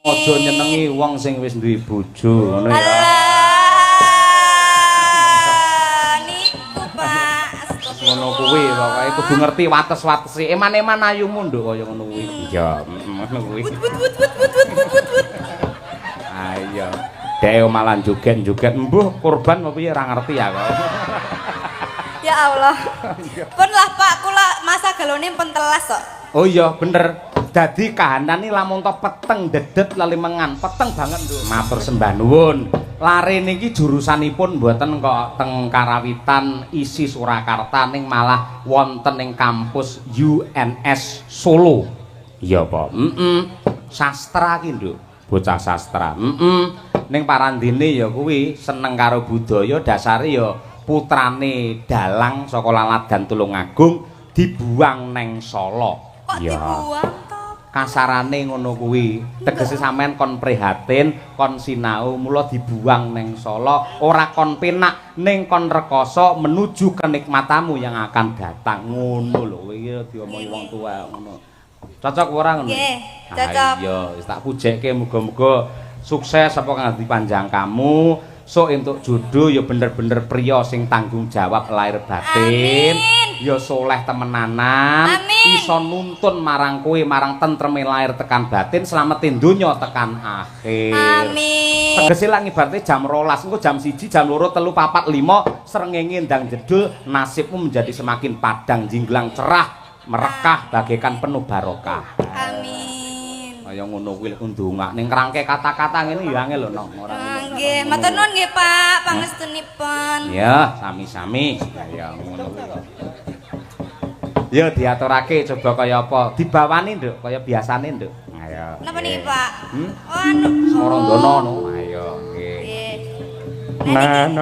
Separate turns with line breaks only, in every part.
Aja nyenengi wong sing wis duwe bojo ngono ya.
Niku Pak.
Ngono kuwi pokoke kudu ngerti wates-watese. Eman-eman ayumu nduk kaya ngono kuwi. Iya, ngono kuwi. Ayo. Dhewe malah joget-joget embuh kurban apa piye ora ngerti ya kok.
Ya Allah. Pun lah Pak, kula masa galone pentelas kok.
Oh iya bener. Dadi kahanan iki lamun to peteng dedet lalimengan, peteng banget lho. Matur sembah nuwun. Lare niki jurusanipun mboten kok teng Karawitan isi Surakarta ning malah wonten ing kampus UNS Solo. Iya, Pak. Sastra ki, Nduk. Bocah sastra. Ning parandene ya kuwi seneng karo budaya, dasare ya putrane dalang saka Laladan Tulungagung dibuang neng Solo.
Kok dibuang?
Kasarane ngono kuwi tegese sampean kon prihatin kon sinau mula dibuang neng Solo ora kon penak ning kon rekoso menuju kenikmatamu yang akan datang ngono lho iki diomongi wong tua ngono cocok ora ngono
nggih cocok
iya wis tak pujekke muga-muga sukses apa kang panjang kamu sok entuk jodoh ya bener-bener priya sing tanggung jawab lahir batin ya soleh temenanan iso nuntun marang kowe marang tentreme lahir tekan batin slametin donya tekan akhir
amin
tegese lak ngibarte jam 12 engko jam 1 jam 2 3 4 5 srengenge ndang jedul nasibmu menjadi semakin padang jinglang cerah merekah bagaikan penuh barokah
amin
kaya ngono kuwi lek ndongak ning kerangke kata-kata ngene ya angel lho nong ora
nggih matur nuwun nggih Pak pangestunipun
ya sami-sami ya ngono kuwi ya diaturake coba kaya apa dibawani nduk kaya biasane nduk ayo
napa niki Pak
oh anu Smarandana no ayo nggih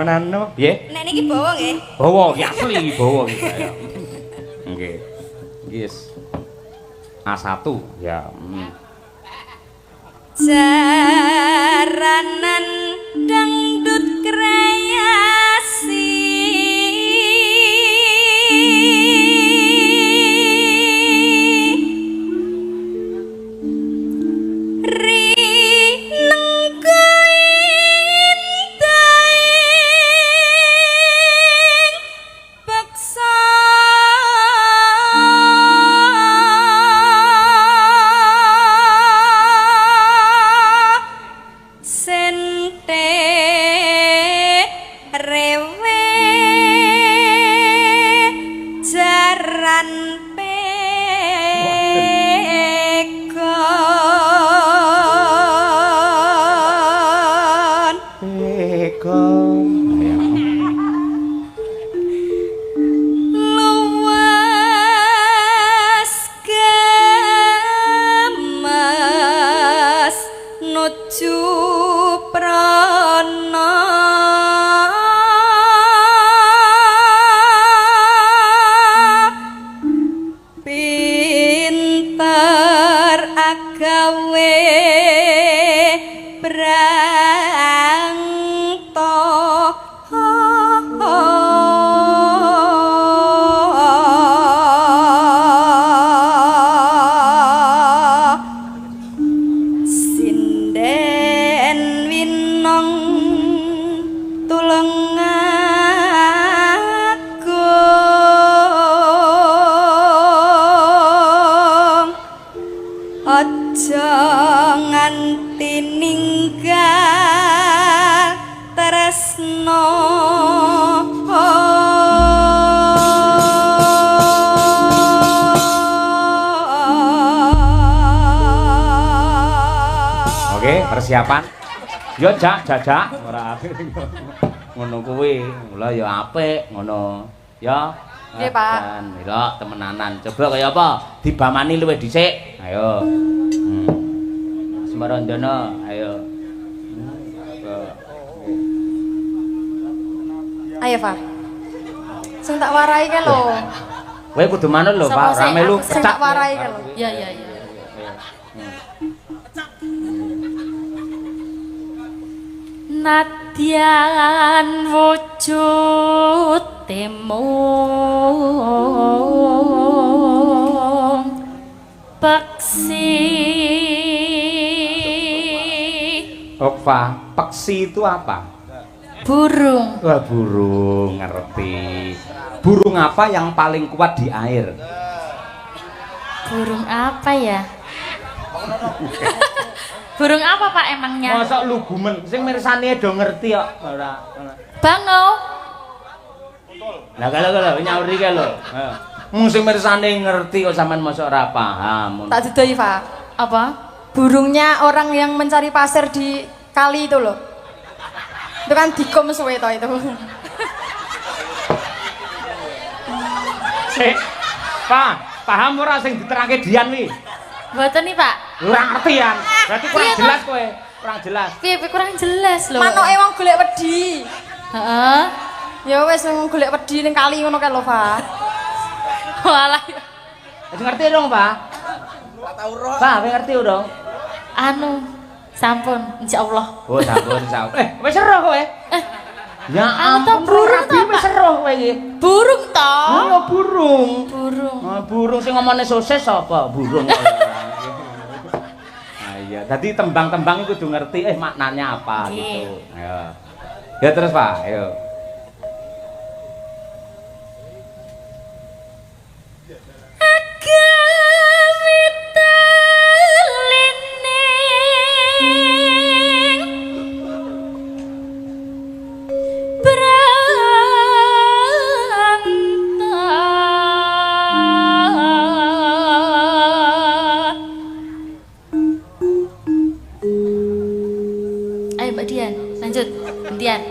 nano nggih
nek niki bawa nggih
bawa ki asli bawa ki ayo nggih yes A1 ya
jaranan dangdut kreasi
persiapan yo jajak ora ngono kuwi mula ya apik ngono ya
nggih Pak
lho temenanan coba kaya apa dibamani luwih dhisik ayo Smarandana ayo
ayo Pak sing tak warai ke lho
kowe kudu manut lho Pak ora melu
sing tak warai ke lho iya nadyan wujud temung peksi
Okva, peksi itu apa?
Burung.
Wah, burung, ngerti. Burung apa yang paling kuat di air?
Burung apa ya? Burung apa Pak emangnya?
Mosok lugumen, sing mirsani do ngerti kok. Ora.
Bangau.
Lah kalau nyaur iki lho. Heeh. Sing mirsani ngerti kok sampean mosok ora paham.
Tak didoi, Pak. Apa? Burungnya orang yang mencari pasir di kali itu loh. Itu kan dikom suwe to itu.
Sik. Pak, paham ora sing diterangke Dian wi?
Mboten nih, Pak.
Ora ngerti ya. Berarti kurang jelas kowe. Kurang jelas.
Piye kurang jelas lho. Manoke wong golek wedi. Heeh. Ya wis wong golek wedi ning kali ngono kae lho, Pak. Walah.
Wis ngerti dong, Pak? Pak, ngerti dong.
Anu, sampun insyaallah.
Oh, sampun, sampun. Wis seru kowe. Ya ampun,
burung
rabi wis seru kowe iki.
Burung to?
Oh, burung.
Burung.
Burung sing ngomongne sosis apa? Burung. Ah iya, dadi tembang-tembang iku kudu ngerti maknanya apa gitu. Ayo. Ya terus, Pak, ayo.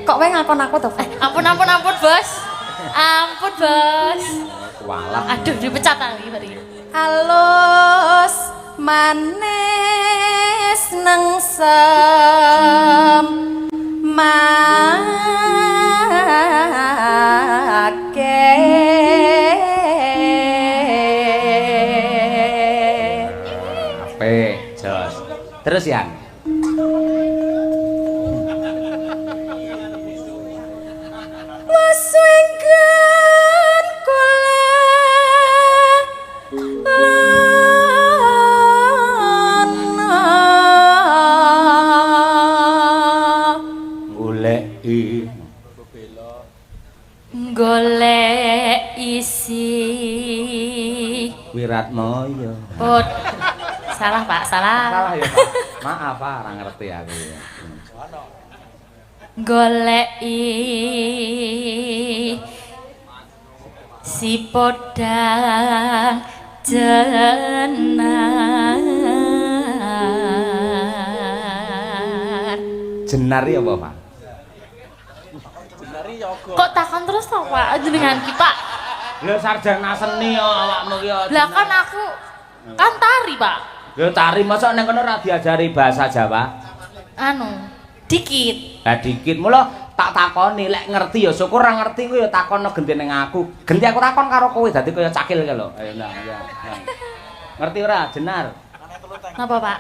Kok wae ngakon aku to, ampun, Bos. Ampun, Bos.
Walah.
Aduh, dipecat lagi bari. Alus manis nengsem make.
Apik, jos. Terus ya.
Golek isi
Wiratmoyo.
Oh, salah Pak, salah.
Salah ya Pak. Maaf Pak, ora ngerti aku ya.
Golek si podang jenar.
Jenar ya apa Pak?
Kok takon terus to Pak jenengan ki Pak?
Lho sarjana seni yo awakmu ki.
Lah kan aku kan tari Pak.
Lho tari mosok ning kono ora diajari bahasa Jawa?
Anu, dikit.
Lah dikit mula tak takoni lek ngerti ya syukur ora ngerti ku ya takono genti ning aku. Genti aku takon karo kowe dadi kaya cakil ki lho. Ayo nah ya. Ngerti ora jenar?
Napa Pak?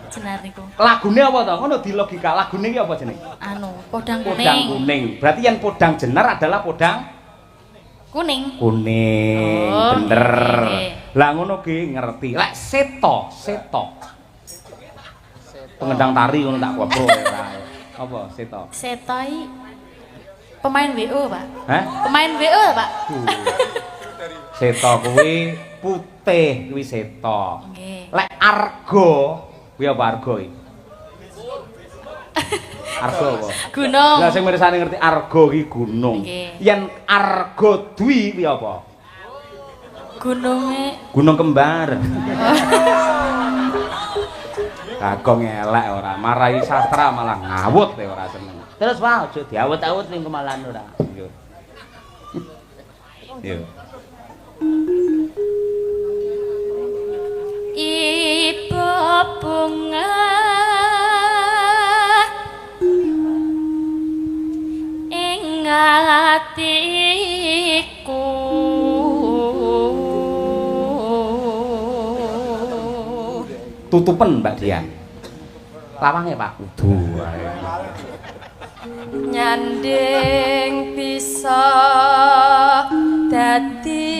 Jenar niku.
Lagune apa to? Ngono di logika lagune iki apa jeneng?
Anu, podang kuning.
Podang kuning. Berarti yang podang jenar adalah podang
kuning.
Kuning,
oh,
bener.
Okay.
Lah ngono ki ngerti. Lek seto. Pengendang tari ngono tak kopro ora. Apa seto?
Seto iki pemain WO, Pak.
Hah?
Pemain WO, Pak.
Seto kuwi putih kuwi seto.
Nggih.
Lek argo kuwi apa argo iki? Argo apa?
Gunung.
Lah sing mirsani ngerti argo ki gunung. Yen argo dwi kuwi apa? Gunung kembar. Kagong elek ora, marai sastra malah ngawut ya ora seneng. Terus Pak, aja diawut-awut ning kemalan ora. Yo. Yo.
Ibu bunga ing atiku
tutupen Mbak Dian. Lawange Pak kudu wae.
Nyanding bisa dadi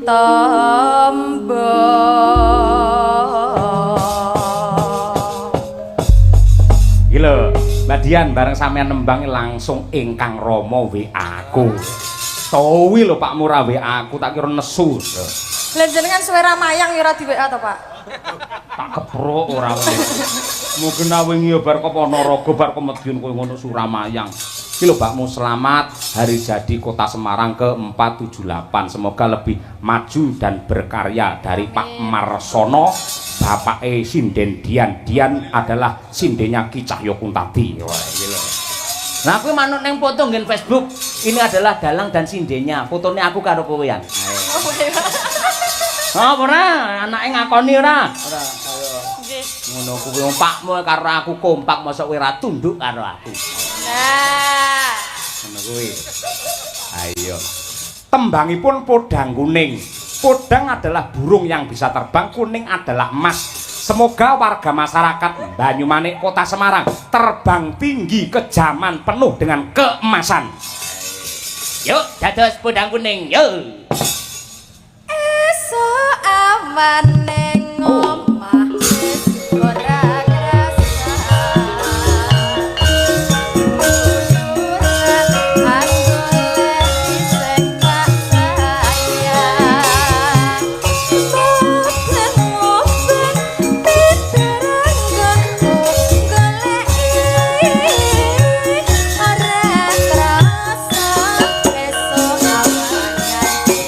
tombo
kedadian bareng sampean nembangi langsung ingkang Rama WA aku. Towi lho Pak Murah WA aku tak kira nesu.
Lah jenengan suara mayang ya ora di WA to, Pak?
Tak keprok ora wae. Mungkin wingi ya bar ke Ponorogo bar ke Madiun koyo ngono Suramayang. Iki lho Mbakmu selamat hari jadi Kota Semarang ke-478. Semoga lebih maju dan berkarya dari Pak Marsono, Bapak Sinden Dian. Dian adalah sindenya Ki Cahyo Kuntadi. Wah, iki lho. Nah, aku manut neng foto nggen Facebook. Ini adalah dalang dan sindenya. Fotonya aku karo kowean. Oh, ora, anake ngakoni ora? Ora, ayo. Nggih. Ngono kuwi pakmu karo aku kompak mosok kowe ora tunduk karo aku. Nah. Ngono kuwi. Ayo. Tembangipun podang kuning. Podang adalah burung yang bisa terbang, kuning adalah emas. Semoga warga masyarakat Banyumanik Kota Semarang terbang tinggi ke zaman penuh dengan keemasan. Yuk, dados podang kuning, yuk.
Esuk awan ning omah wis ora krasa. Uyuran anggoleki sing tak sayang. Boten ngoben piteranggonku goleki ora krasa. Esuk awan nganti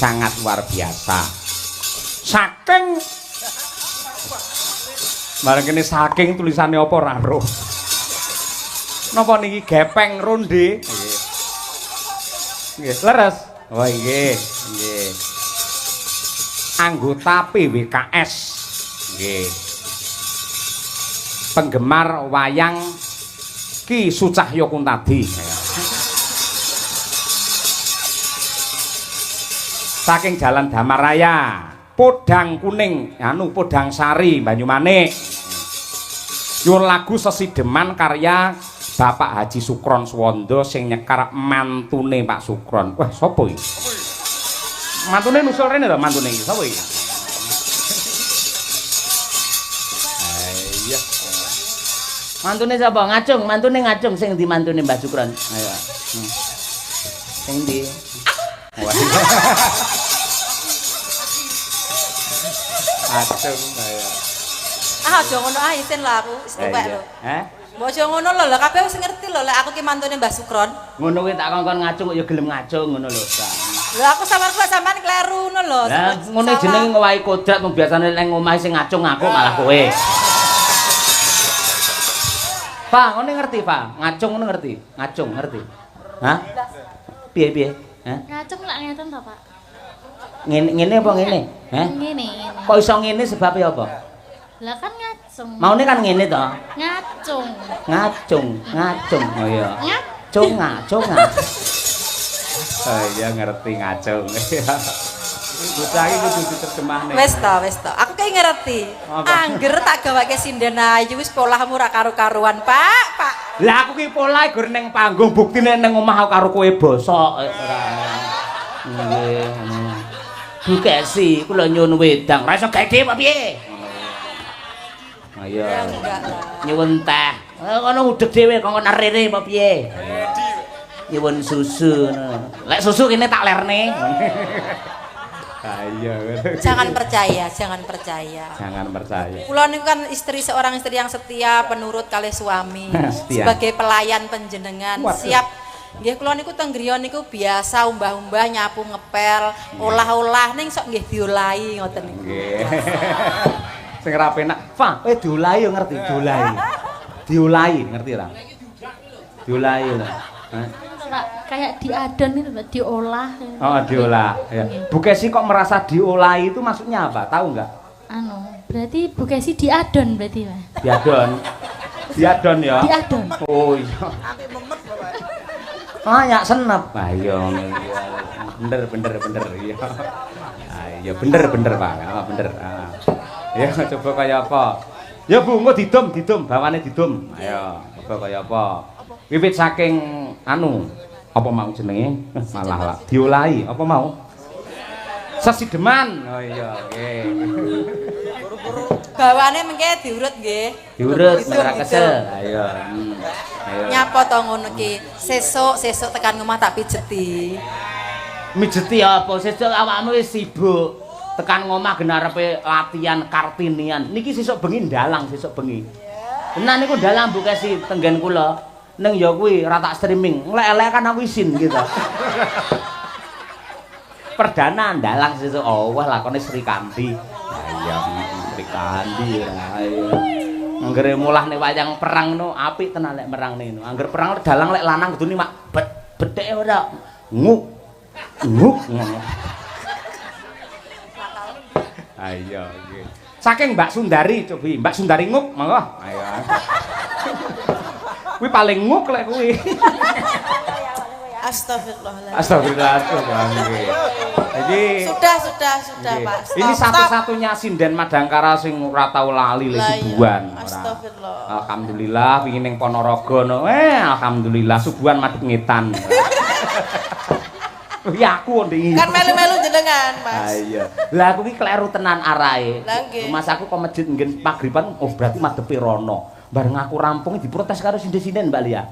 sangat luar biasa. Saking bareng kene saking tulisannya apa ora roh. Napa niki gepeng ronde? Nggih. Leres. Oh nggih, nggih. Anggota PWKS. Nggih. Penggemar wayang Ki Sucahyo Kuntadi. Saking Jalan Damaraya, Podang Kuning, Podang Sari, Banyumanik. Nyuwun lagu Sesideman karya Bapak Haji Sukron Suwondo sing nyekar mantune Pak Sukron. Wah, sapa iki? Mantune nusul rene lho, mantune iki. Sapa iki? Iya. Mantune sapa? Ngacung, mantune ngacung sing ndi mantune Mbah Sukron. Ayo. Sing ndi? Acung ayo.
Aja ngono ae isin lah aku, wis tuwek lho. Mbok aja ngono lho, lha kabeh wis ngerti lho lek aku ki mantune Mbah Sukron.
Ngono kuwi tak kongkon ngacung kok ya gelem ngacung ngono lho, Kak.
Lha aku samarku sampean kleru ngono lho.
Lah ngono jenenge ngowahi kodrat mung biasane nek omahe sing ngacung aku malah kowe. Pak, ngono ngerti, Pak? Ngacung ngono ngerti? Ngacung ngerti? Hah? Piye-piye? Hah?
Ngacung lak ngeten to, Pak?
Ngene apa ngene? Hah?
Ngene.
Kok iso ngene sebabnya apa?
Lah kan ngacung.
Maune kan ngene to?
Ngacung.
Ngacung. Oh iya. Ngacung. Oh iya ngerti ngacung. Bocah iki kudu diterjemahne.
Wis to. Aku ki ngerti. Angger tak gawake sinden ayu wis polahmu ra karo-karuan, Pak.
Lah aku ki pola gur ning panggung buktine ning omah karo kowe bosok ora. Nggih. Bukesi kula nyuwun wedang. Ra iso gede apa piye? Ayo. Nyuwun teh. Ngono udeg dhewe kok rere apa piye? Nyuwun susu ngono. Lek susu kene tak lerne. Ayo.
Jangan percaya. Kula niku kan seorang istri yang setia, penurut kali suami. Sebagai pelayan panjenengan, siap. Nggih kula niku teng griya niku biasa umbah-umbah, nyapu, ngepel, olah-olah ning sok nggih diolahi ngoten niku.
Nggih. Sing ra penak, Fa, kowe diolahi yo ngerti, diolahi, ngerti ora? Diolahi lho. Hah?
Kayak diadon itu diolah.
Oh, diolah. Ya. Bu Kesi kok merasa diolahi itu maksudnya apa? Tahu nggak?
Berarti Bu Kesi diadon berarti, Pak.
Diadon ya?
Diadon.
Oh iya. Ya senep. Ayo. Bener iya. Ayo bener Pak. Bener. Ya coba kaya apa? Ya Bu, engko didum, bawane didum. Ayo, coba kaya apa? Wiwit saking apa mau jenenge? Malah lah diolahi, apa mau? Sesideman. Oh iya, nggih.
Bawane mengke diurut nggih.
Diurut ora kesel. Ayo. Ayo.
Nyapa to ngono ki? Sesuk tekan omah tak pijeti.
Mijeti apa? Sesuk awakmu wis sibuk. Tekan ngomah gen arepe latihan Kartinian. Niki sesuk bengi ndalang sesuk bengi. Tenan niku ndalang Bu Kesi tenggen kula. Ning ya kuwi ora tak streaming. Nglek-elek kan aku isin gitu. Perdana ndalang sesuk. Oh, wah lakone Sri Kandi. Iya, Sri Kandi ayo. Anggere mulah nek wayang perang no apik tenan lek merangne no. Angger perang dalang lek lanang kudune mak bedheke ora nguk ngono. Ayo nggih. Saking Mbak Sundari cobi, Mbak Sundari nguk monggo. Ayo. Kuwi paling nguk lek kuwi. Astagfirullahaladzim. Jadi
sudah Pak. Stop,
ini satu-satunya sinden Madangkara sing ora tau lali le Subuhan.
Astagfirullah.
Alhamdulillah pengin ning Ponorogo no. Alhamdulillah Subuhan madhep ngetan. Ya aku ndek.
Kan melu-melu jenengan, Mas.
Iya. Lah aku ki kleru tenan arahe. Mas aku kok masjid nggen magriban berarti madhepe rono. Bareng aku rampung diprotes karo sinden-sinden Mbak Lia.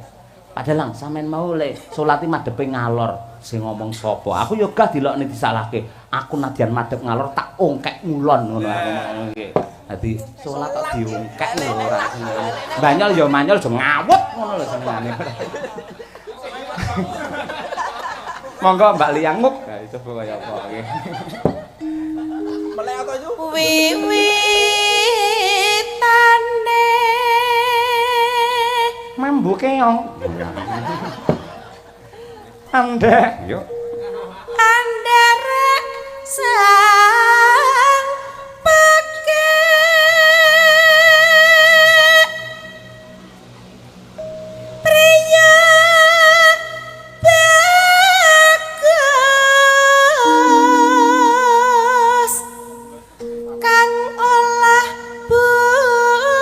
Padahal sampean mau le salate madhepe ngalor. Sing ngomong sapa? Aku yo gah dilokne disalahke. Aku nadyan madhep ngalor tak ongkek ngulon ngono aku nggih. Dadi salat kok diongkek lho ora seneng. Banyol yo manyol aja ngawut ngono lho senengane. Monggo Mbak Lia nguk. coba kaya apa iki.
Melek apa itu?
Wiwitane
Mambu keong. Andek, yuk.
andara sang peke priya bagus kang olah budaya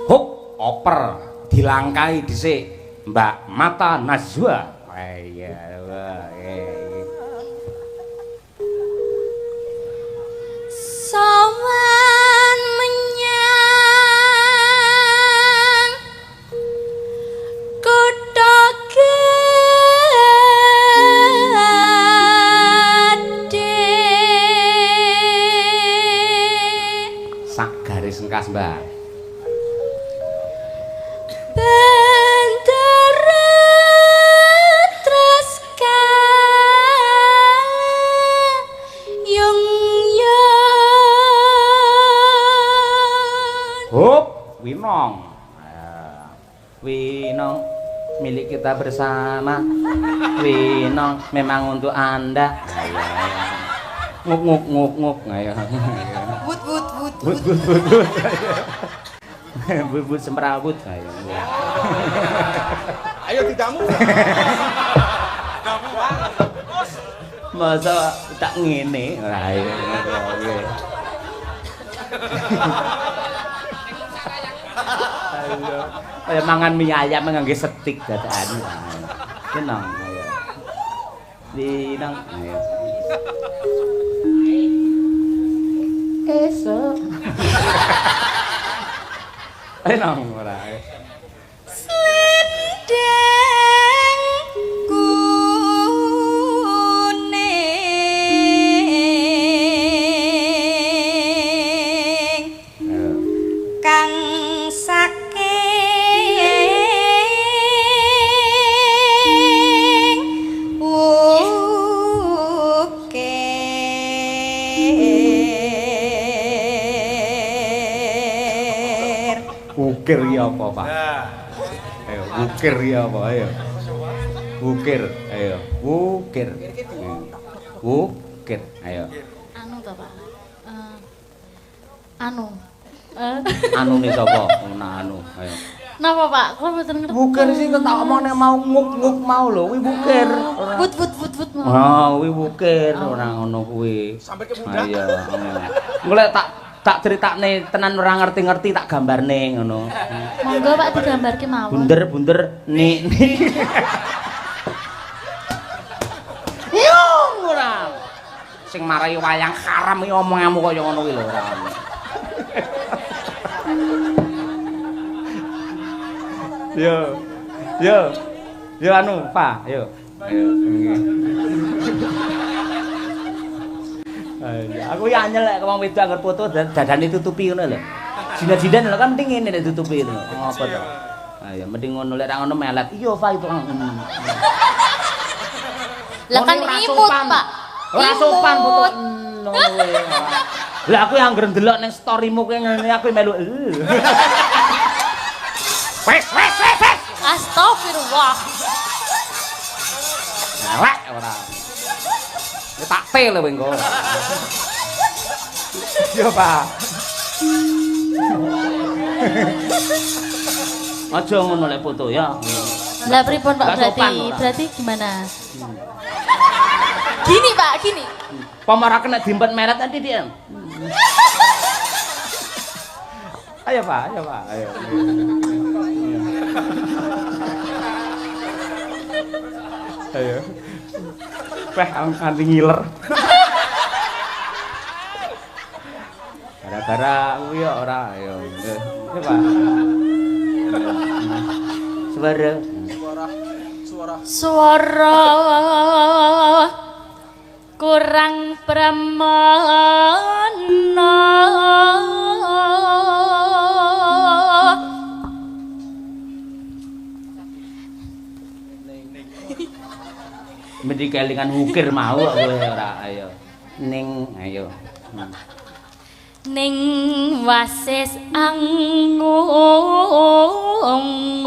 Hop, oper dilangkai dhisik Mbak Mata Najwa. Iya,
sowan menyang kutha gedhe
sak garis engkas, Mbak.
bendera treska yung
Hop, Winong. Winong milik kita bersama. Winong memang untuk Anda. Nguk nguk nguk nguk. Ayo.
wut wut wut
But but but but. But semrawut. Ayo.
Ayo didamu.
Masa tak ngene. Ayo. Ayo. Kaya mangan mie ayam ngangge setik dadakan. Tenang, ayo. Dinang, ayo. Esok. Ayo nang ora.
Slendeng kuning kang saking
Ukir ya apa, Pak? Ayo, ukir ya apa? Ayo. Ukir, ayo. Ukir. Ukir, ayo.
Anu to, Pak. Anu.
Anu nih sapa? Ana anu, ayo.
Napa, Pak? Kula mboten ngerti.
Bukir sih kok tak omong nek mau nguk-nguk mau lho, kuwi bukir.
Wut wut wut wut.
Ah, kuwi bukir ora ngono kuwi.
Sampai ke muda.
Iya. Golek tak critakne tenan ora ngerti-ngerti tak gambarne ngono.
Monggo Pak digambarke mawon.
Bunder-bunder nik. Yo ora. Sing marai wayang haram iki omonganmu kaya ngono kuwi lho ora. Yo anu, Pak, yo. Ayo. Ayo, aku ya anyel lek wong wedok anggar foto dadane tutupi ngono lho. Jidan-jidan lho kan mending ngene nek tutupi ngono. Ngopo to? Ayo, mending ngono lek ra ngono melet. Iya, Pak itu.
Lah kan imut, Pak.
Ora sopan foto ngono kuwi. Lah aku yang anggere ndelok ning storymu kuwi ngene aku melu. Wes.
Astagfirullah.
Elek ora. Ya tak tel kowe engko. Yo, Pak. Aja ngono lek foto ya.
Lah pripun Pak
Nggak sopan,
berarti?
ora.
Berarti gimana? Gini, Pak, gini.
Pamara kena dimpet meret nanti dia. Ayo, Pak, ayo. Ayo. Weh, nganti ngiler. Gara-gara kuwi ya ora, ayo. Ayo, Pak.
Suara kurang pramana
Mesti kelingan ukir mau kowe ora ayo. Ning ayo.
Ning wasis angung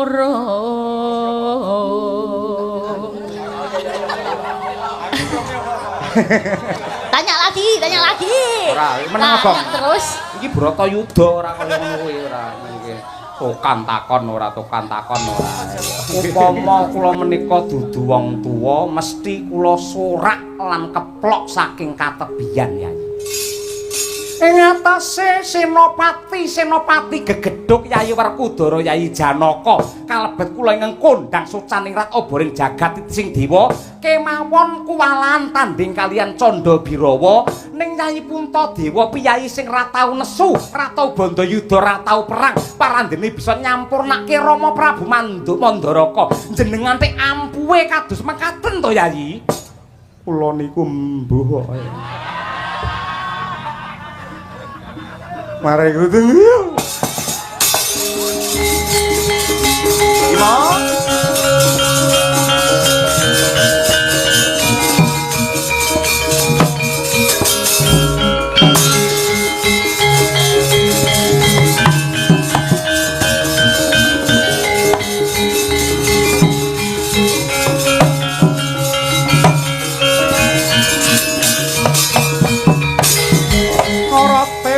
ro. Tanya lagi.
Ora, meneng kok.
Terus.
Iki Bratayuda ora kaya ngono kuwi ora. Iki tokan takon ora. Upama kula menika dudu wong tuwa, mesti kula sorak lan keplok saking katebian ya. Ing atase senopati gegedhuk Yayi Werkudara Yayi Janaka kalebet kula ingkang kondhang sucaningrat oboring jagat sing dewa kemawon kuwalan tanding kalian Candha Birawa ning Yayi Puntadewa piyayi sing ra tau nesu ra tau Bandayuda ra tau perang parandene bisa nyampurnake Rama Prabu Mandaraka jenengan te ampuhe kados mekaten to Yayi kula niku mbuh kok mare kudu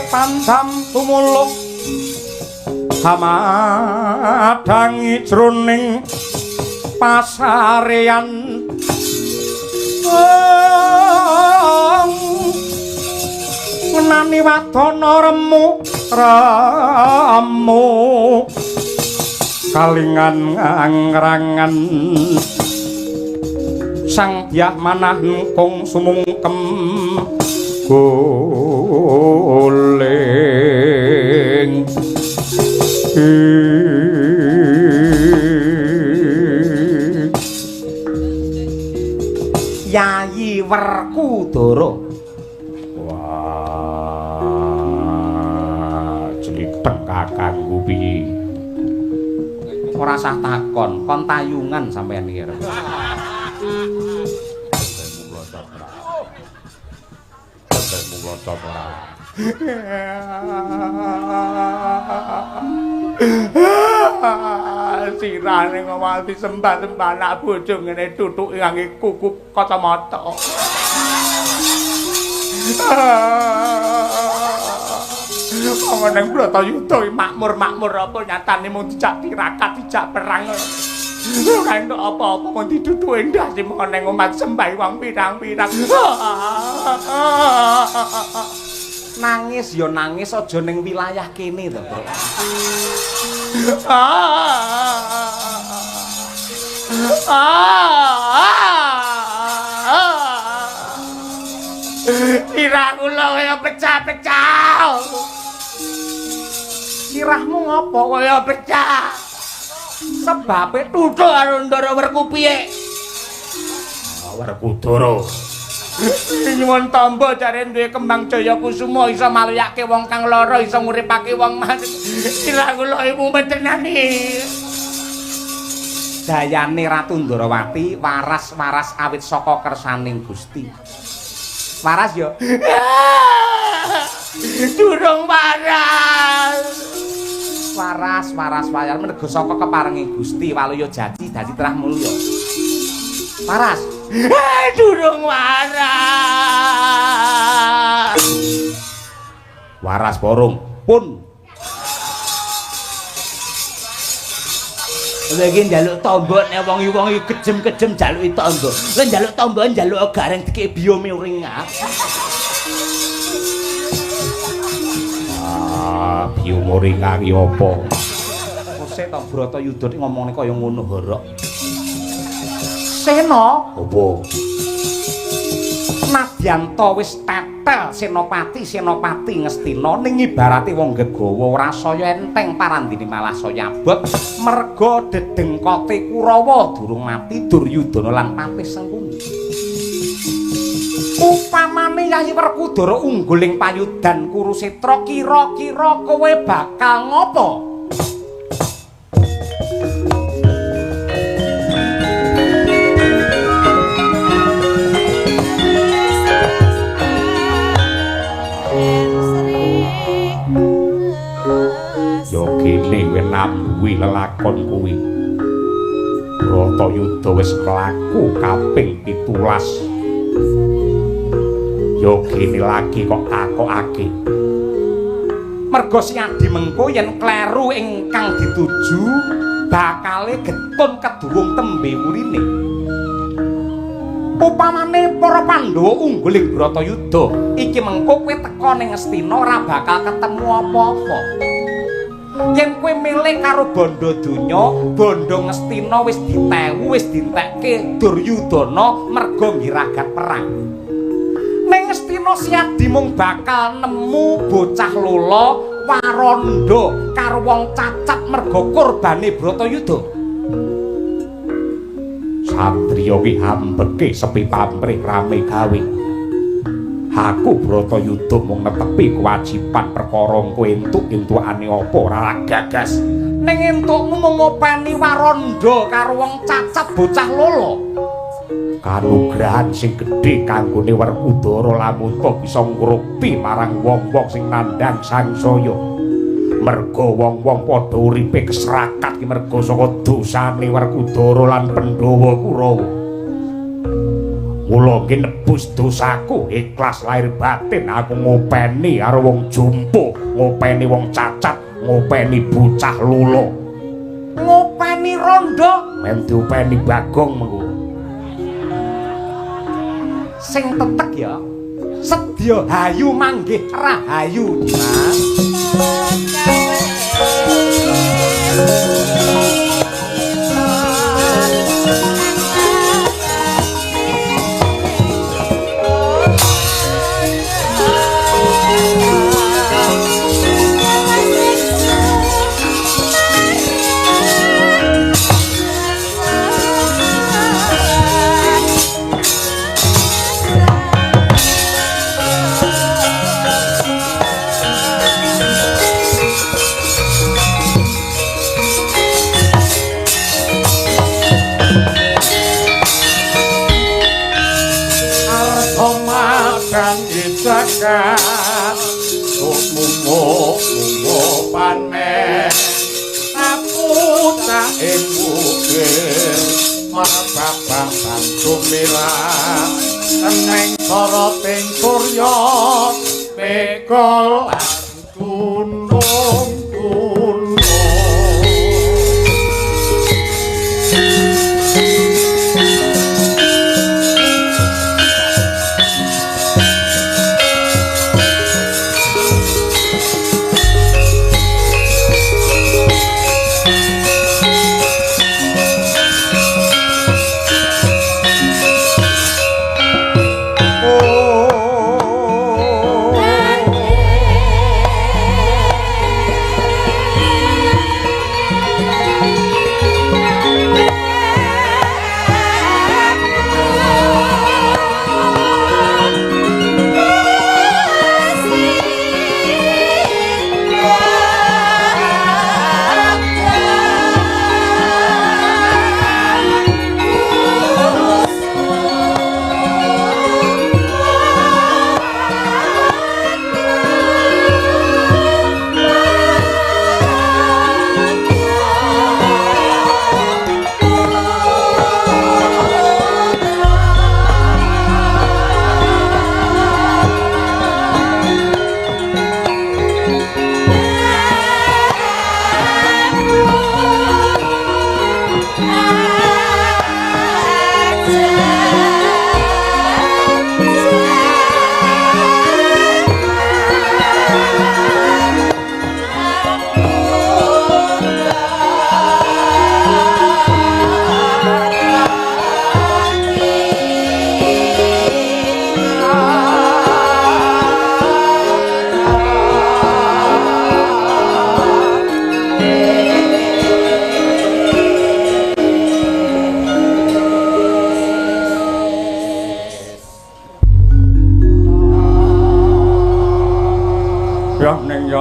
pandam tumulung hamadangi jroning pasarean ngenani wadana remu kalingan angrangan sang Hyah Manah kung sumungkem guling Yayi Werkudara wah clitheng kakangku piye ora sah takon kon tayungan sampeyan iki sirane ngomong disembah-sembah anak bojo ngene tutuke ngangge kuku kacamata wong nang Bratayuda makmur apa nyatane mung dijak tirakat dijak perang ora entuk apa-apa mung ditutuke ndas mung nang omah sembah wong pirang-pirang nangis ya nangis aja ning wilayah kene to, Bro. Sirah kula kaya pecah-pecah. Sirahmu ngopo kaya pecah? Sebabe tuthuk karo Ndara Werku piye? Werkudara. Nyuwun tamba jare duwe kembang Jaya Kusuma iso maluyake wong kang lara iso nguripake wong mati. Sirah kula ibu mencenani. Dayane Ratu Ndarawati waras-waras awit saka kersaning Gusti. Waras yo. Durung waras. Waras mergo saka keparengi Gusti waluya jati dadi terah mulya. Waras. Durung waras. Waras borong pun. Lagi njaluk tombok nek wong-wong kejem-kejem njaluki tombok. Lah njaluk tombok njaluk gareng dikek biome ringak. Biome ringak iki apa? Kose to Bratayuda ngomongne kaya ngono horok. Sena apa? Nadyanta wis tetel senopati Ngastina ning ibarate wong gegawa ora saya enteng parandene malah saya abot merga dedengkote Kurawa durung mati Duryudana lan Patih Sengkuni. Upamane Yayi Werkudara unggul ing payudan Kurusetra kira-kira kowe bakal ngopo? ngamduwi lelakon kuwi. Bratayuda wis mlaku kaping 17. Yo kene lagi kok takokake. Merga sing adi mengko yen kleru ingkang dituju bakale getun keduwung tembe wurine. Upamane para Pandhawa ungguling Bratayuda, iki mengko kowe teka ning Ngastina ora bakal ketemu apa-apa. Yen kowe milih karo bondo donya, bondo Ngastina wis ditewu, wis dientekke Duryudana merga nggiragat perang. Ning Ngastina Siadi mung bakal nemu bocah lula waranda karo wong cacat merga korbane Bratayuda. Satriya ki hambeke sepi pamrih rame gawe. Aku Bratayuda mung netepi kewajiban perkara kowe entuk-entukane apa ora gagas. Ning entukmu mung ngopeni waranda karo wong cacat bocah lolo. Kanugrahan sing gedhe kanggone Werkudara Lamunta bisa ngrupi marang wong-wong sing nandhang sangsaya. Merga wong-wong padha uripe keserakat ki merga saka dosane Werkudara lan Pandhawa Kurawa. Mula nggih nebus dosaku ikhlas lahir batin aku ngopeni karo wong jumpo, ngopeni wong cacat, ngopeni bocah lula. Ngopeni rondo men diopeni Bagong mengko. Sing tetek ya sedya hayu manggih rahayu Dimas.
Jagat munggo panen aku tak ing bukir marababang sumirah neng soroting surya bekol tunung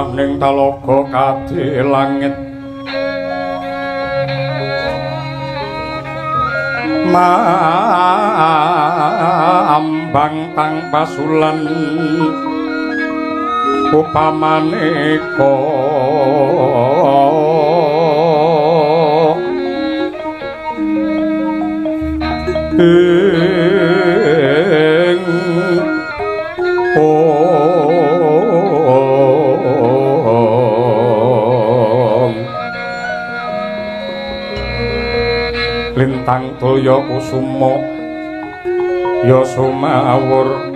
ning talaga kadhe langit ambang tang pasulan upamane Lintang tulya kusuma ya sumawur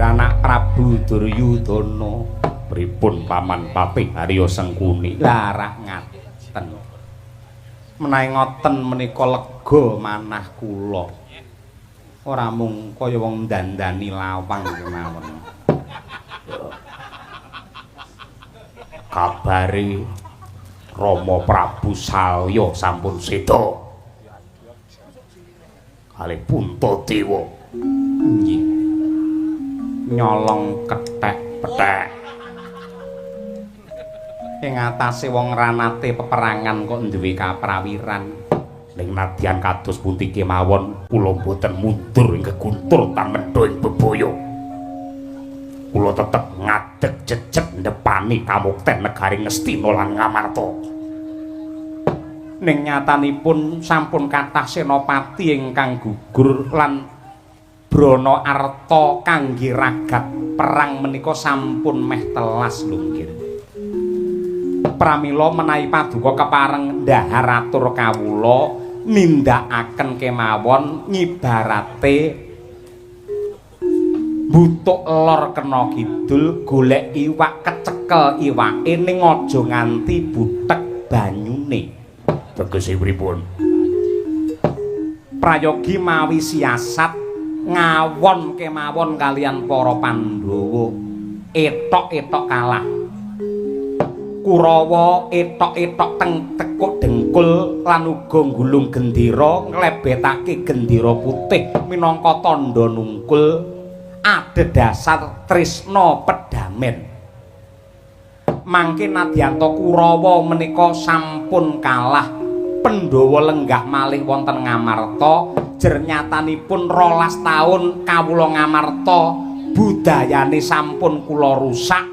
anak Prabu Duryudana pripun paman Patih Arya Sengkuni larak ngaten menawi ngoten menika lega manah kula ora mung kaya wong dandani lawang kemawon kabare Rama Prabu Salya sampun seda kalih Puntadewa nggih nyolong kethek-pethek ing atase wong ranate peperangan kok duwe kaprawiran ning nadyan kados pundi kemawon kula boten mundur ing keguntur tamendha ing bebaya kula tetep ngadeg jejeg ndepani kamukten negari Ngastina lan Ngamarta ning nyatanipun sampun kathah senopati ingkang gugur lan Brana arta kangge ragat perang menika sampun meh telas lho nggih. Pramila menawi paduka kepareng ndhahar atur kawula nindakaken kemawon ngibarate butuk lor kena kidul golek iwak kecekel iwake ning aja nganti butek banyune. Tegese pripun? Prayogi mawi siasat ngawon kemawon kalian para Pandhawa etok-etok kalah Kurawa etok-etok teng tekuk dengkul lan uga nggulung gendera nglebetake gendera putih minangka tandha nungkul adhedhasar tresna pedhamen mangke nadyanto Kurawa menika sampun kalah Pandhawa lenggah malih wonten Ngamarta jernyatanipun 12 taun kawula Ngamarta budayane sampun kula rusak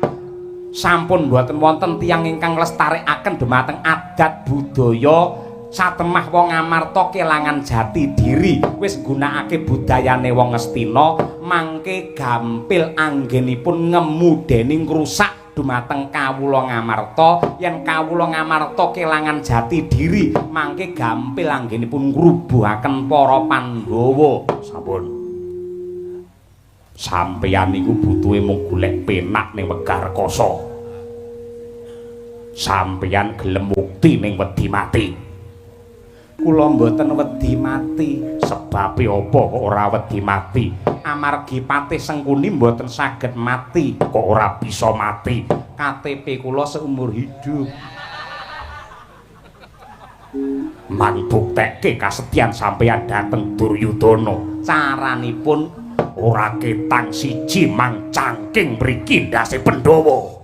sampun mboten wonten tiyang ingkang nglestarekaken dhumateng adat budaya satemah wong Ngamarta kelangan jati diri wis nggunakake budayane wong Ngastina mangke gampil anggenipun ngemudeni ngrusak dumateng kawula Ngamarta yen kawula Ngamarta kelangan jati diri mangke gampil anggenipun ngrubuhaken para Pandhawa sampun sampeyan niku butuhe mung golek penak ning Megarkasa sampeyan gelem mukti ning wedi mati kula mboten wedi mati sebabe apa kok ora wedi mati amargi Patih Sengkuni mboten saged mati kok ora bisa mati KTP kula seumur hidup man buktekke kasedyan sampeyan dhateng Duryudana caranipun ora ketang siji mang cangking mriki ndase Pandhawa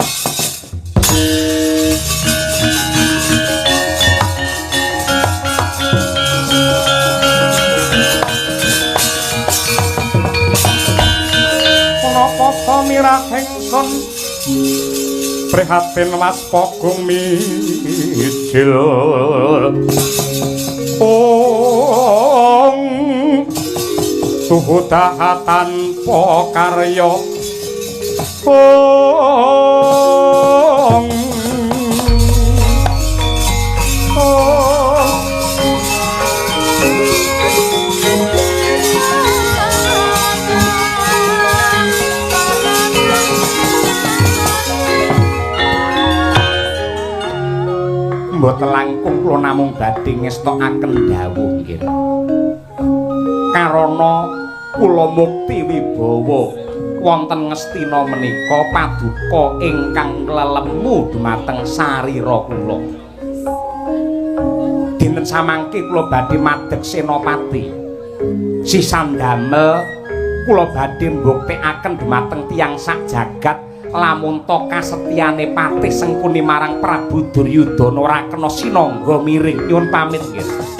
Napa mirah ingsun prihatin waspagung mijil tuhu dahatan pakarya
mboten langkung kula namung badhe ngestokaken dawuh nggih. Karana kula mukti wibawa wonten Ngastina menika paduka ingkang lelemu dumateng sarira kula. Dinten samangke kula badhe madheg senopati. Sisandamel kula badhe mbuktekaken dumateng tiyang sak jagat lamun to kasetyane Patih Sengkuni marang Prabu Duryudana ora kena sinangga miring. Nyuwun pamit nggih.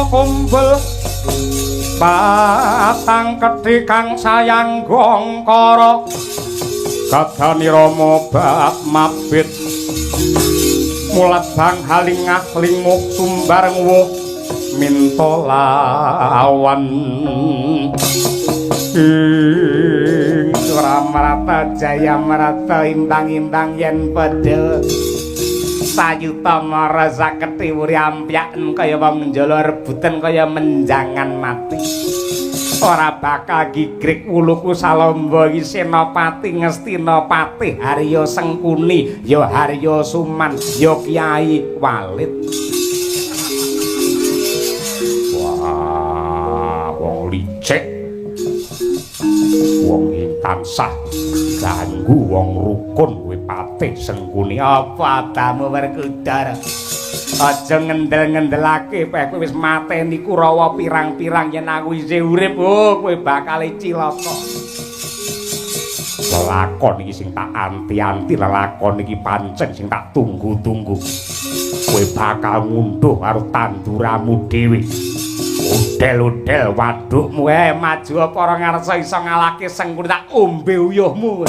kumpul batang kedhi kang sayang gongkara kadani rama bab mabit mulat bang halingah lingmuk sumbar nguwuh minta lawan ing Ramrata Jaya Marata intang-intang yen padha sayuta marasa ketiwuri ampyaken kaya wong njala rebutan kaya menjangan mati ora bakal gigrik wuluku salamba iki Senopati Ngastinapati Harya Sengkuni ya Harya Suman ya Kyai Walid. Wah wong licik wong ing tansah ganggu wong rukun kuwi Patih Sengkuni apa tamu Werkudara aja ngendel-ngendelake peh kowe wis mateni Kurawa pirang-pirang yen aku isih urip kowe bakal cilaka lelakon iki sing tak anti-anti lelakon iki pancen sing tak tunggu-tunggu kowe bakal ngunduh karo tanduramu dhewe udel-udel wadukmu maju apa ora ngarsa iso ngalahke Sengkuni tak ombe uyuhmu.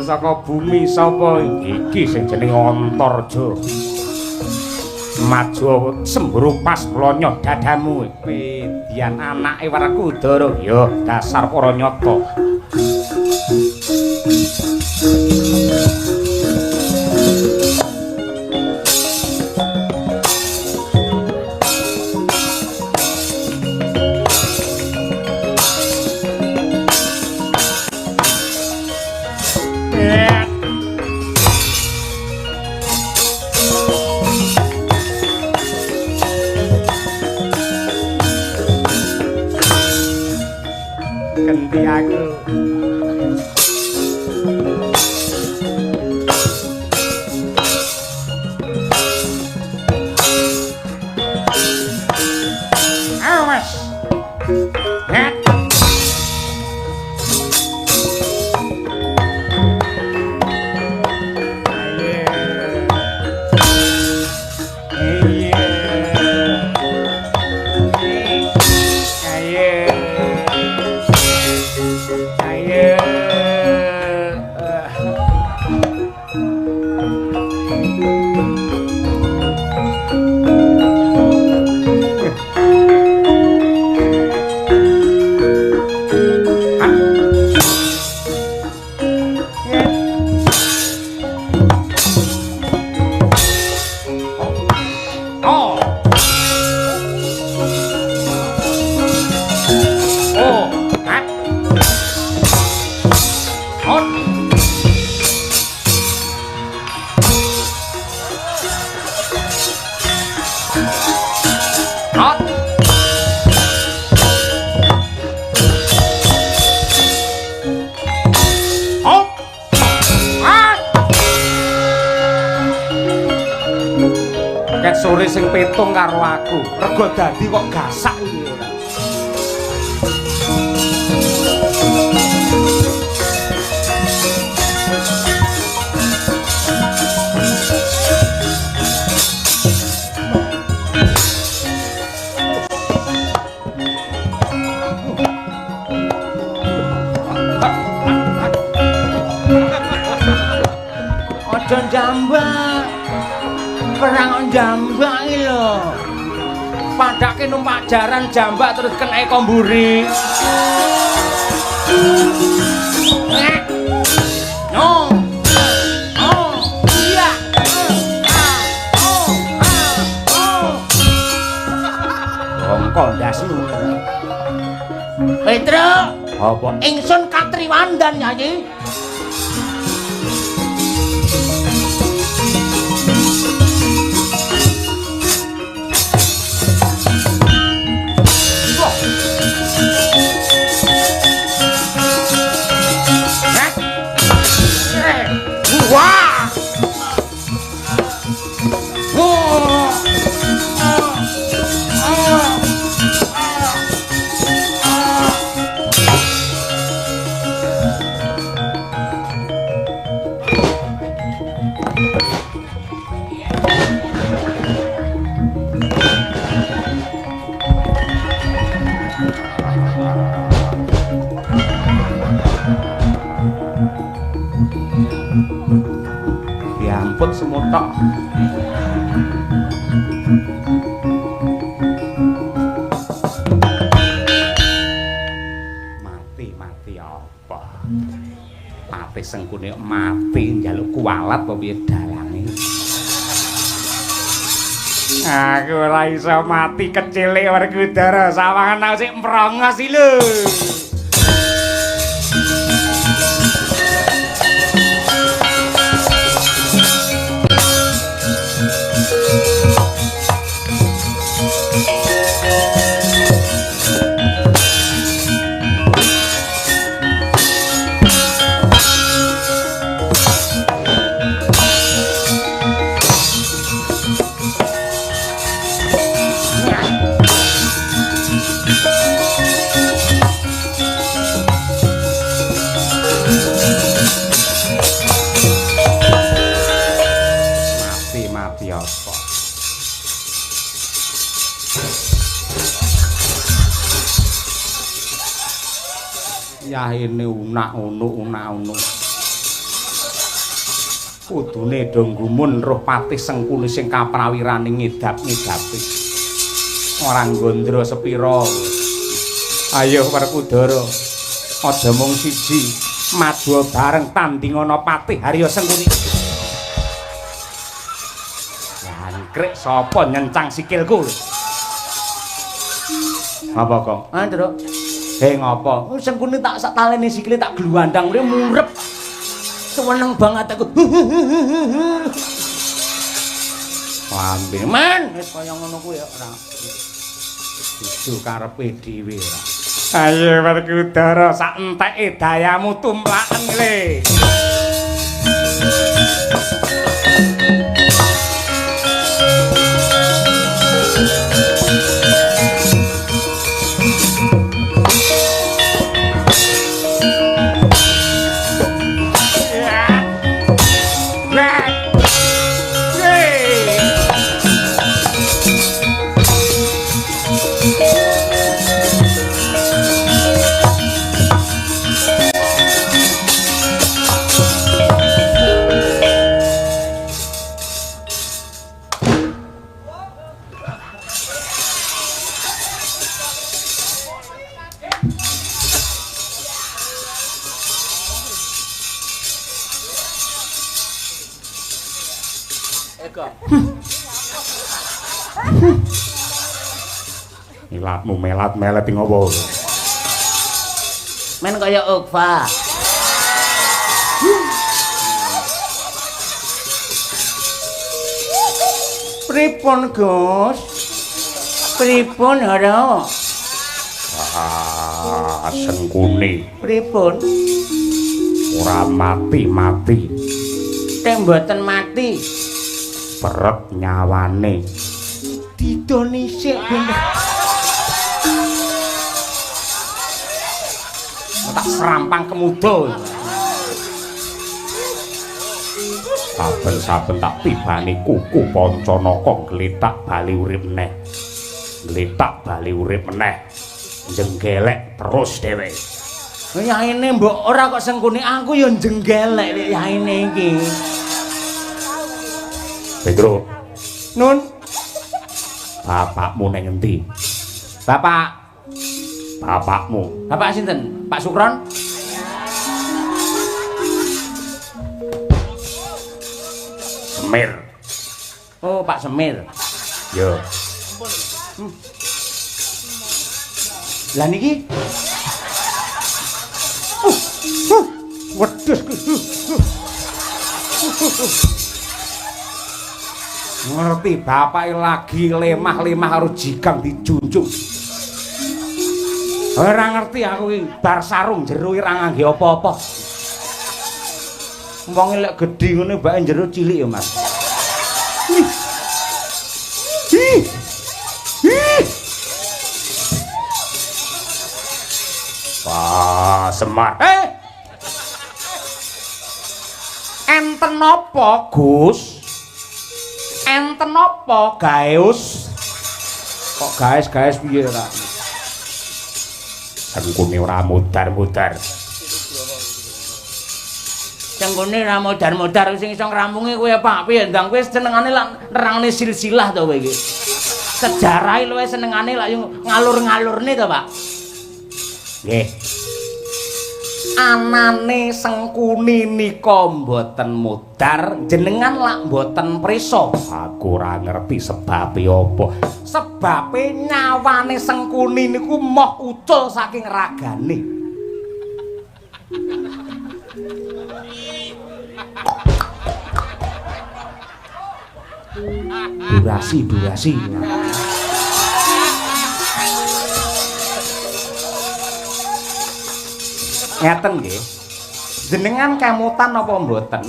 Saka bumi sapa iki sing jeneng Antarja. Maju semburu pas mlonyo dadamu.
Pedian anake Werkudara.
Ya dasar para nyata.
Ganti aku.
Awas. Net.
Sore sing petung karo aku, rego dadi kok gasak iki ora. Aja jambak. Perang jambak iki lho. Padake numpak jaran jambak terus kena komburi. No. Oh, iya. Wong kondasmu. Petro, apa ingsun Katriwandan Nyai?
Wah!
Diampun semutok. Mati apa? Pati Sengkuni mati njaluk kualat apa piye dalange?
Aku ora iso mati kecile Werkudara, sawangan aku sik mrongos iki lho.
Yahine unak-unuk. Kudune do nggumun roh patih Sengkuni sing kaprawirane ngidap-ngidapi. Ora nggondro sepira. Ayo Werkudara, aja mung siji, maju bareng tandingana patih Harya Sengkuni. Jangkrik sapa nyencang sikilku? Apa kok? Nduk. Ngapa? Sengkuni tak sak talene sikile tak gluwandang mrene murep. Seneng banget aku. Ambil man, wis kaya ngono kuwi ora. Dudu karepe dhewe ora. Ayo Werkudara sak enteke dayamu tumplaken le. Ilatmu melat-melet ngopo? Men kaya Ukfa. Pripun, Gus? Pripun, Hara?
Sengkuni.
Pripun?
Ora mati-mati.
Teng mboten mati.
Beret nyawane.
Didoni sik bener. Tak serampang kemudo.
Saben-saben tak tibani kuku Pancanaka gletak bali urip meneh. Gletak bali urip meneh. Jenggelek terus dhewe.
Yaine mbok ora kok Sengkuni, aku ya jenggelek nek yaine iki.
Pedro,
Nun,
bapakmu nang endi?
Bapak.
Bapakmu.
Bapak sinten? Pak Sukron?
Semir.
Oh, Pak Semir.
Yo.
Lah niki? Wedhus. Ngerti bapak lagi lemah-lemah karo jigang dijunjung. Ora ngerti aku iki bar sarung jero ora ngangge apa-apa. Wong lek gedhi ngene mbake jero cilik ya, Mas.
Wah, Semar.
Enten napa, Gus? Enten napa, Gaeus? Kok gaes-gaes piye ta?
Sengkuni ora mudar-mudar.
Sengkuni ora mudar-mudar sing iso ngrampungi kowe apa piye? Ndang kowe senengane lak nerangne silsilah to kowe iki. Sejarahe luwe senengane lak ngalur-ngalurne to, Pak.
Nggih.
Anane Sengkuni nika mboten mudar, jenengan lak mboten prisa.
Aku ora ngerti sebabe apa.
Sebabe nyawane Sengkuni niku moh ucul saking ragane. Durasi. Ngeten nggih. Jenengan kemutan apa mboten?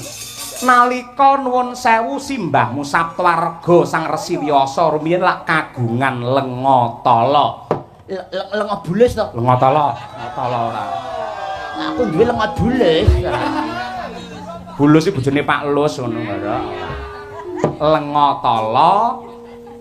Nalika nuwun sewu simbahmu Saptwarga Sang Resi Wyasa rumiyin lak kagungan Lengatala. Lenga bulis to?
Lengatala.
Lengatala ora. Aku duwe lenga bulis. Bulus iki bojone Pak Lus ngono ora. Lengatala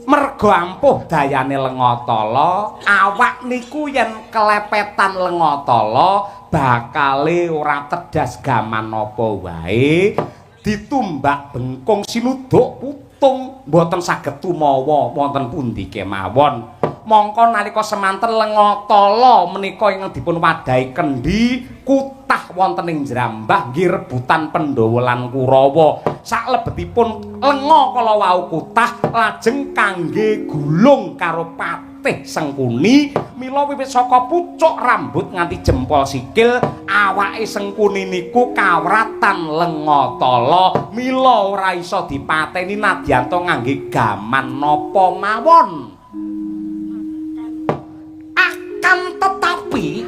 Mergo ampuh dayane Lengotala, awak niku yen kelepetan Lengotala bakale ora tedas gaman apa wae, ditumbak bengkong sinuduk putung mboten saged tumawa wonten pundi kemawon. Mongko nalika semanten Lengotala menika ingkang dipun wadahi kendhi kutah wonten ing Jrambah nggih rebutan Pandhawa lan Kurawa. Saklebetipun lenga kala wau kutah lajeng kangge gulung karo Patih Sengkuni mila wiwit saka pucuk rambut nganti jempol sikil awake Sengkuni niku kawratan Lengotala mila ora iso dipateni nadyanto ngangge gaman napa mawon. Akan tetapi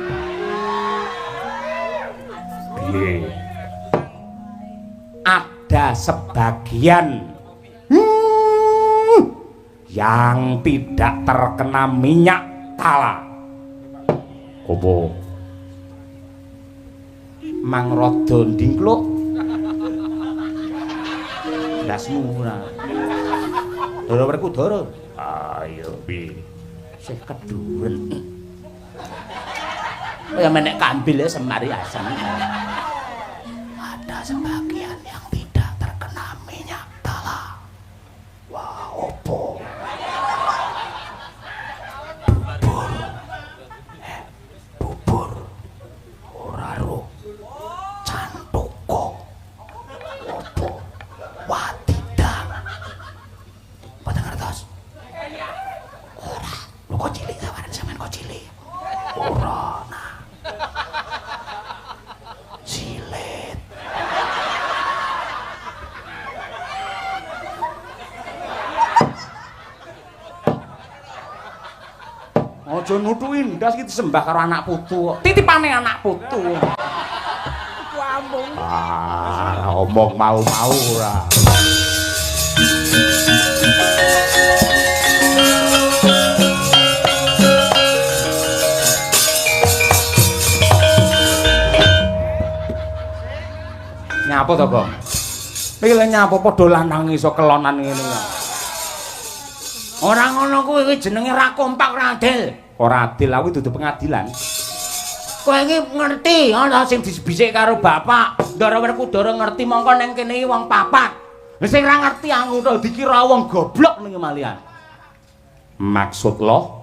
piye ada sebagian yang tidak terkena minyak tala. Opo? Mang rada ndingkluk. Ndasmu ora. Dara Werkudara. Ayo piye? Sih keduren. Kaya menek kambil ya semari asam. Ada sebagian yang tidak terkena minyak tala. Wah, opo? Bubur. Bubur. Ora ro. Cantoko. Opo? Wadidang. Mboten ngertos. Ora. Lho kok cilik tawaran sampean kok cilik. Ora. Silet. Aja nutuhi ndas iki disembah karo anak putu. Titipane anak putu. Iku ambung. Omong mau-mau ora. Nyapa to, Bang? Iki lho nyapa padha lanang iso kelonan ngene. Ora ngono kuwi jenenge ra kompak ra adil. Ora adil kuwi dudu pengadilan. Kowe iki ngerti ana sing disebisik karo bapak, Ndara Werkudara ngerti mongko ning kene iki wong papat. Lah sing ra ngerti aku to dikira wong goblok ning malian. Maksud lo?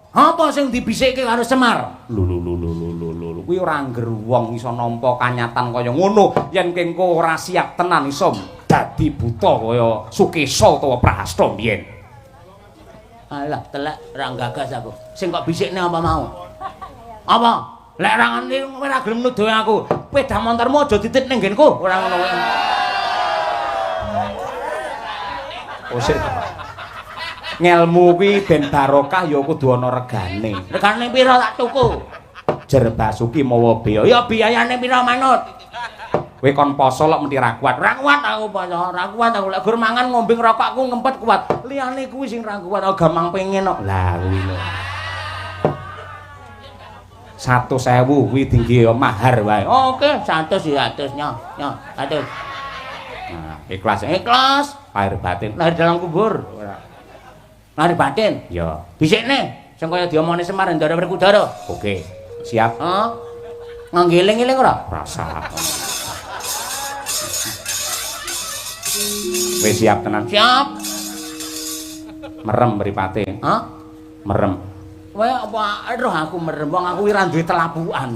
Apa sing dibisikke karo Semar? Lho kuwi ora ngger wong iso nampa kanyatan kaya ngono yen kengko ora siap tenan iso dadi buta kaya Sukesa utawa Prahasta mbiyen. Alah telek ora gagas aku. Sing kok bisikne apa mau? Apa? Lek ra ngene ora gelem nuduh aku. Sepeda motormu aja titit ning nggenku, ora ngono kuwi. Osik. Ngelmu kuwi ben barokah ya kudu ana regane. Regane pira tak tuku? Jer Basuki mawa biaya. Ya biayane pira manut? Kowe kon poso lek mesti ra kuat. Ra kuat aku poso, ra kuat aku lek gur mangan ngombe ngrokokku ngempet kuat. Liyane kuwi sing ra kuat aku gampang pengen kok. Lah kuwi lho. 100.000 kuwi tinggi ya mahar wae. Oke, 100 ya 100 nyo. 100. Nah, ikhlas. Lahir batin, lahir dalam kubur. Lahir batin? Ya. Bisikne sing kaya diomongne Semar Ndara Werkudara. Oke. Siap. Nganggeling-eling ora? Rasa. Wis siap tenan. Siap. Merem mripate. Merem. Kowe apa roh aku merem wong aku ora duwe telapukan.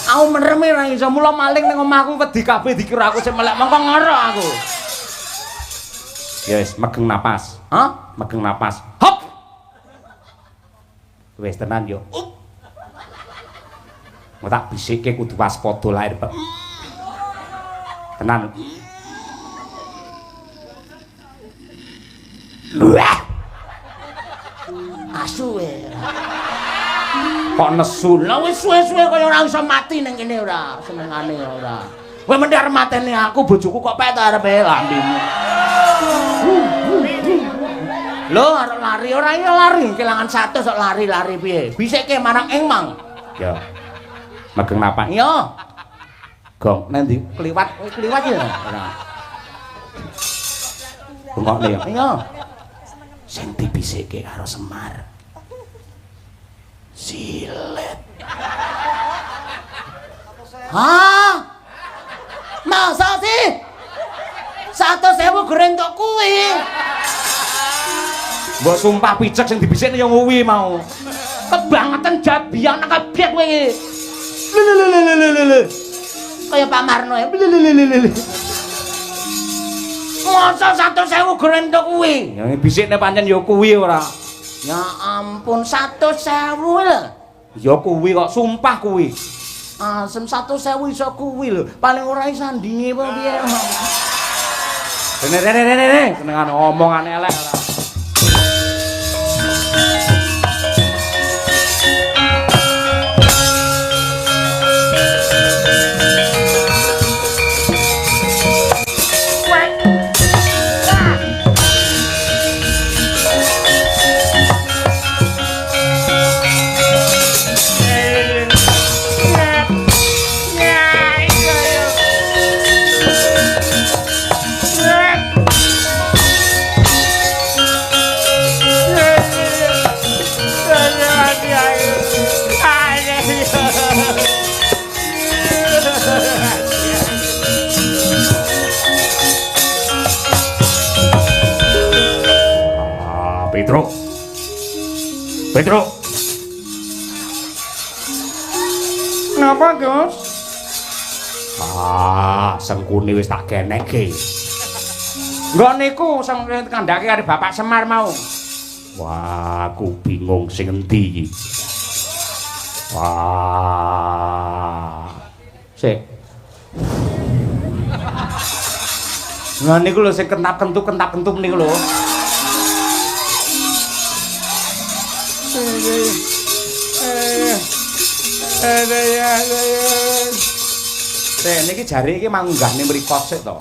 Aku merem ora iso mula maling ning omahku wedi kabeh dikira aku sing melek mongko ngorok aku. Ya wis megeng napas. Megeng napas. Hop. Wis tenan yo. Mau tak bisikke kudu waspada lahir. Tenan. Luah. Asu kok nesu. Lah wis suwe-suwe kaya ora iso mati ning kene ora. Senengane ora. Kowe mendhar mateni aku bojoku kok pet arepe lambimu. Lho arep lari ora ya lari kelangan 100 kok lari-lari piye? Bisikke marang ing mang. Ya. Megeng napas. Iya. Gong, nanti kliwat ya? Ora. Bengokne ya. Iya. Sing dibisike karo Semar. Silet.
Hah? Masa sih? 100.000 goreng tok kuwi.
Mbok sumpah picek sing dibisikne ya kuwi mau.
Kebangetan jabiang nang kebyek kowe iki. Lelelelelelele. Kaya Pak Marno ya. Lelelelelele. Masa 100.000 goreng tok kuwi?
Ya bisikne pancen ya kuwi ora.
Ya ampun 100.000 lho.
Ya kuwi kok sumpah kuwi.
Asem 100.000 iso kuwi lho. Paling ora isandinge apa piye.
Rene senengan omongane elek ora.
Petro.
Napa, Gus?
Sengkune wis tak genekke.
Nggon niku sing kandhake karo Bapak Semar mau.
Wah, aku bingung sing endi iki. Wah.
Sik. Nggon niku lho sing kentap-kentup niku lho. Niki jari iki manggahne mriko sik to.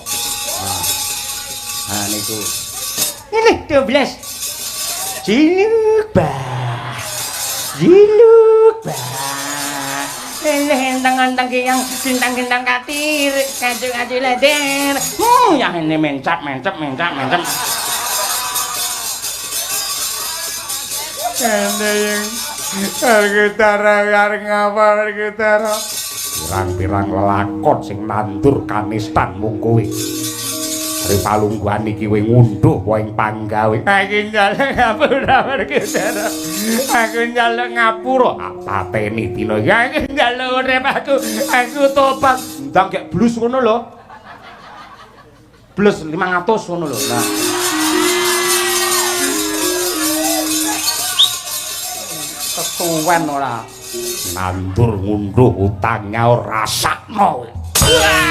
Nah niku. Ini 12. Jiluk bah. Entang-entang yang sintang-sintang katir, kaju-kaju leder. Yang ini mencap.
Gitara. Pirang-pirang lelakon sing nandur kanistan mung kowe. Ari palungguhan iki kowe ngunduh wae ing panggawe.
Aku njaluk ngapura Gitara. Aku njaluk ngapura.
Pateni dina iki
aku njaluk urip aku tobat. Ndang gek blus ngono lho. Blus 500 ngono lho. Nah. Kesuwen ora.
Nandur ngunduh utangnya ora sakno.
Gini.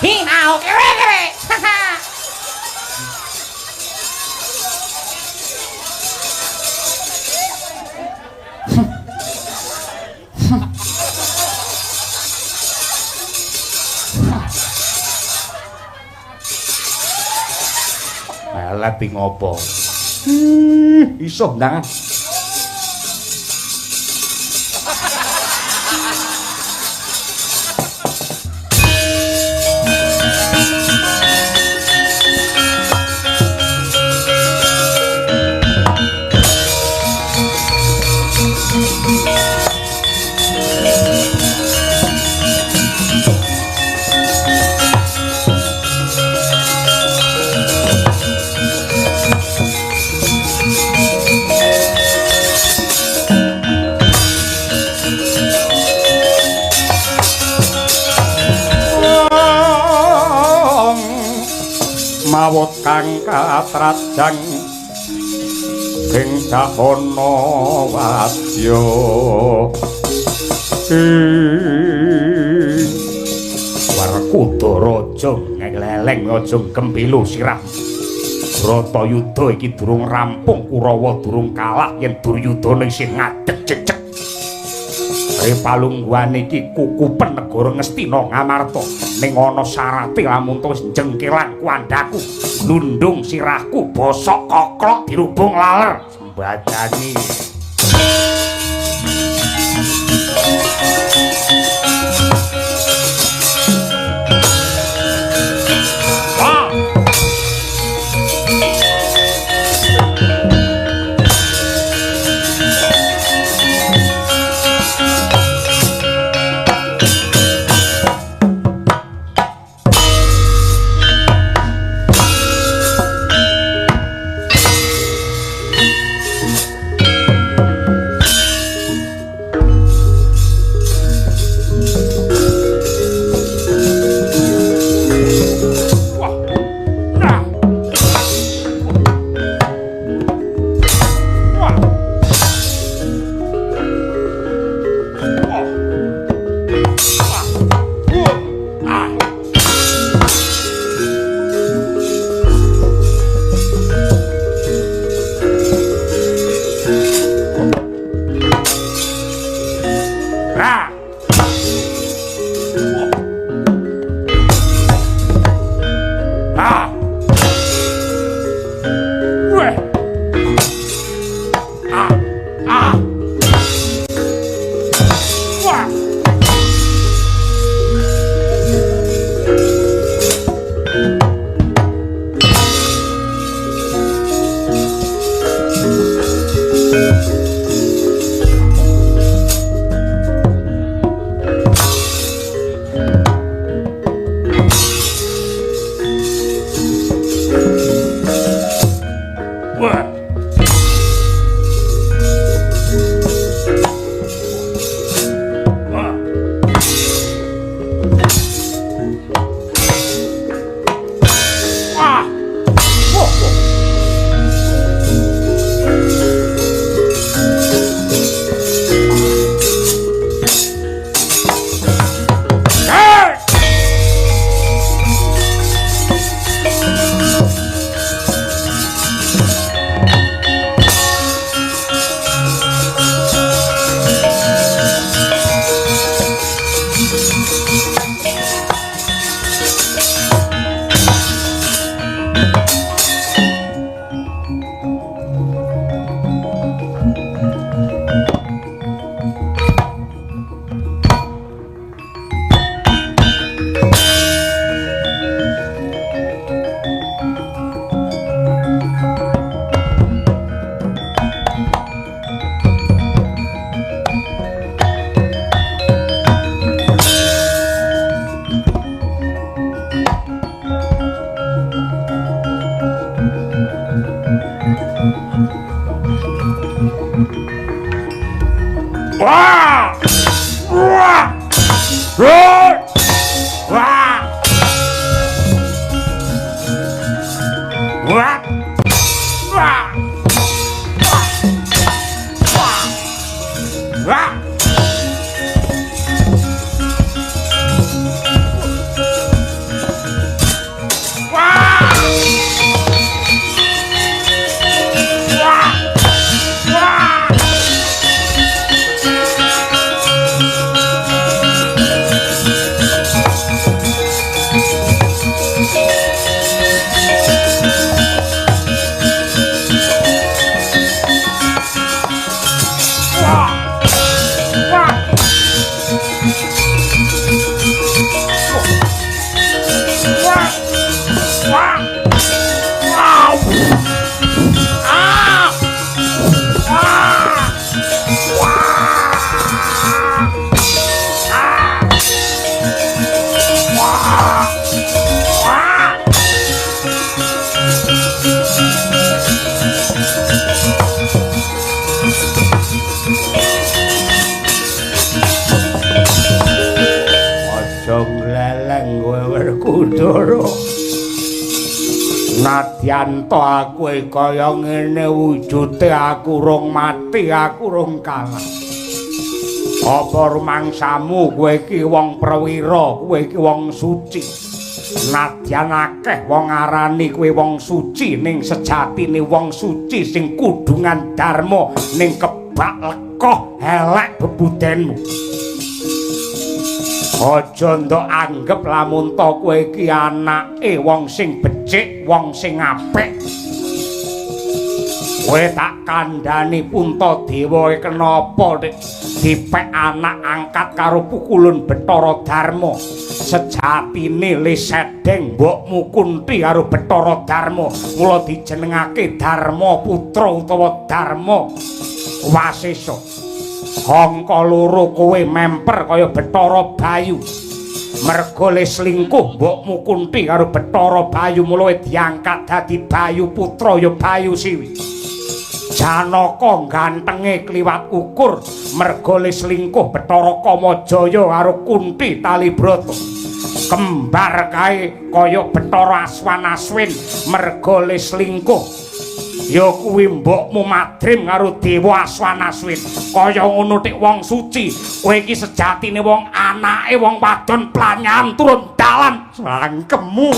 Hi-aho, kere.
Melet iki ngopo?
Iso ndang.
Mawut kang katrajang ing cahana wadya Werkudaraja ngleleng aja gembilu sirah. Bratayuda iki durung rampung, Kurawa durung kalah yen Duryudana isih ngadeg jejeg. Palungguhan iki kukupen negara Ngastina Ngamarta ning ana syarate lamun wis jengkelan kuandaku lundung sirahku bosok koklok dirubung laler sembadani. Nadyan to aku kaya ngene wujude aku rung mati aku rung kalah Apa rumangsamu kowe iki wong prawira, kowe iki wong suci. Nadyan akeh wong ngarani kowe wong suci ning sejatine wong suci sing kudungan dharma ning kebak lekoh elek bebudenmu. Aja ndok anggep lamun to kowe iki anake wong sing becik, wong sing apik. Kowe tak kandhani Puntadewa kenapa nek dipek anak angkat karo pukulun Bathara Darma. Sejatine Lesedeng mbokmu Kunti karo Bathara Darma mula dijenengake Darma Putra utawa Darma Wasesa. Angka loro kowe memper kaya Bathara Bayu. Merga le selingkuh mbokmu Kunti karo Bathara Bayu mula diangkat dadi Bayu Putra ya Bayu Siwi. Janaka gantenge kliwat ukur merga le selingkuh Bathara Kamajaya karo Kunti Talibrata. Kembar kae kaya Bathara Aswanaswin merga le selingkuh ya kuwi mbokmu Madrim karo Dewa Aswanaswin. Kaya ngono tik wong suci, kowe iki sejatine wong anake wong wadon planyan turun dalan sangkemu.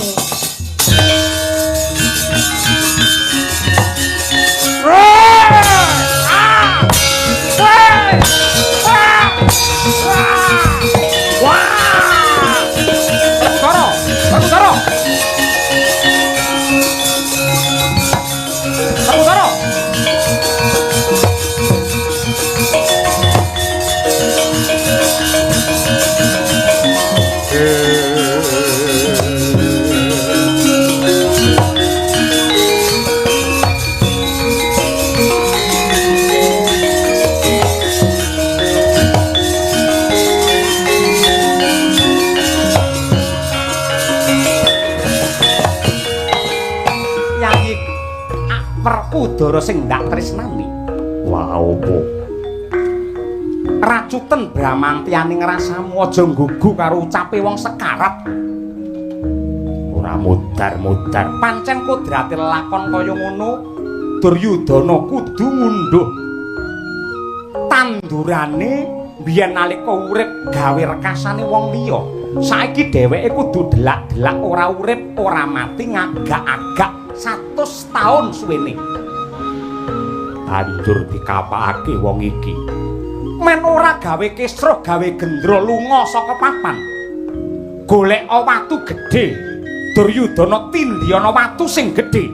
Udara sing ndak tresnani.
Wah opo?
Racuten Bramantiyaning rasamu aja nggugu karo ucape wong sekarat.
Ora mudar-mudar.
Pancen kodrate lakon kaya ngono, Duryudana kudu ngunduh tandurane biyen nalika urip gawe rekasane wong liya. Saiki dheweke kudu delak-delak ora urip, ora mati ngagak-agak 100 taun suwene.
Banjur dikapakake wong iki.
Men ora gawe kesra, gawe gendra lunga saka papan. Golek watu gedhe. Duryudana tindhi ana watu sing gedhe.